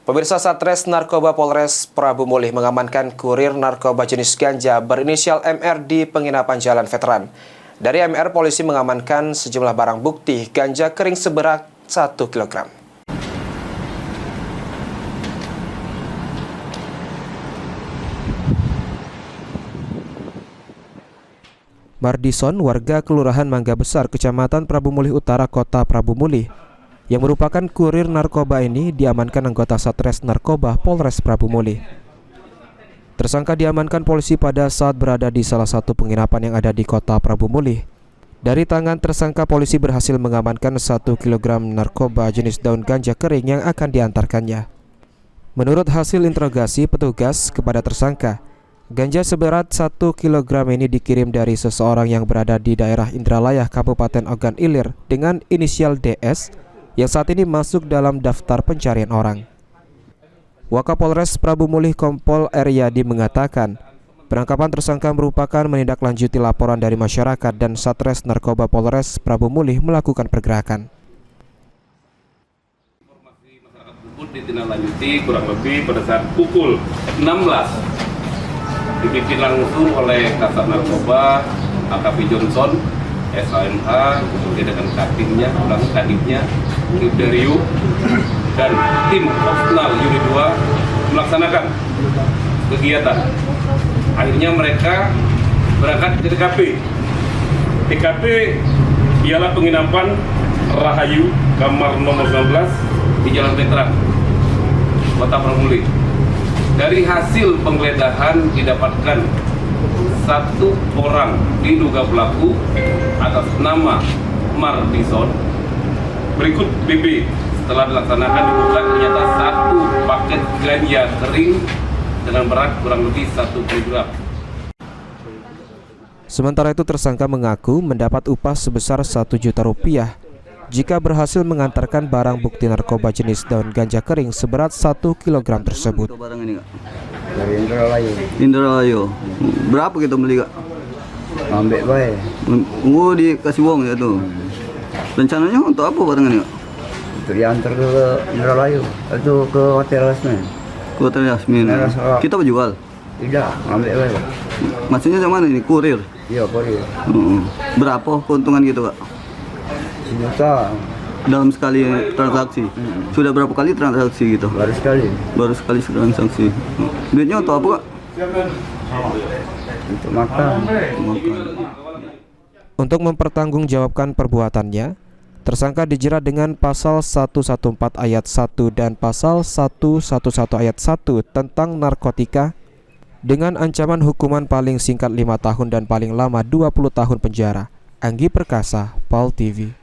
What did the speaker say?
Pemirsa, Satres Narkoba Polres Prabu Mulih mengamankan kurir narkoba jenis ganja berinisial MR di penginapan Jalan Veteran. Dari MR, polisi mengamankan sejumlah barang bukti ganja kering seberat 1 kg. Mardison, warga Kelurahan Mangga Besar, Kecamatan Prabu Mulih Utara, Kota Prabu Mulih, yang merupakan kurir narkoba ini diamankan anggota Satres Narkoba Polres Prabu Mulih. Tersangka diamankan polisi pada saat berada di salah satu penginapan yang ada di Kota Prabu Mulih. Dari tangan tersangka, polisi berhasil mengamankan 1 kg narkoba jenis daun ganja kering yang akan diantarkannya. Menurut hasil interogasi petugas kepada tersangka, ganja seberat 1 kg ini dikirim dari seseorang yang berada di daerah Indralaya, Kabupaten Ogan Ilir dengan inisial DS yang saat ini masuk dalam daftar pencarian orang. Wakapolres Prabu Mulih Kompol Eryadi mengatakan, penangkapan tersangka merupakan menindaklanjuti laporan dari masyarakat dan Satres Narkoba Polres Prabu Mulih melakukan pergerakan. Informasi masyarakat tersebut ditindaklanjuti kurang lebih pada saat pukul 16, dipimpin langsung oleh Kasat Narkoba AKP Johnson, SAMH, kemudian dengan katimnya, kadipnya, Ibderiu, dan tim opsional unit 2 melaksanakan kegiatan. Akhirnya mereka berangkat ke TKP. TKP ialah penginapan Rahayu, kamar nomor 19 di Jalan Veteran, Kota Prabu Mulih. Dari hasil penggeledahan didapatkan 1 orang diduga pelaku atas nama Mardison. Berikut BB. Setelah dilaksanakan dibuka, ternyata 1 paket ganja kering dengan berat kurang lebih 1 kg. Sementara itu, tersangka mengaku mendapat upah sebesar 1 juta rupiah jika berhasil mengantarkan barang bukti narkoba jenis daun ganja kering seberat 1 kg tersebut. Barang ini, Kak? Dari Indralaya. Indralaya. Berapa kita beli, Kak? Ambil baik. Oh, dikasih uang ya tuh. Rencananya untuk apa barang ini, Kak? Untuk diantar ke Indralaya. Itu ke Hotel Yasmin. Ke Hotel Yasmin. Kita berjual? Tidak, ambil baik. Maksudnya yang mana ini? Kurir? Iya, kurir. Berapa keuntungan gitu, Kak? 1 juta. Dalam sekali transaksi? Sudah berapa kali transaksi gitu? Baru sekali. Baru sekali transaksi. Duitnya untuk apa, Kak? Untuk makan. Untuk mempertanggungjawabkan perbuatannya, tersangka dijerat dengan pasal 114 ayat 1 dan pasal 111 ayat 1 tentang narkotika dengan ancaman hukuman paling singkat 5 tahun dan paling lama 20 tahun penjara. Anggi Perkasa, PAL TV.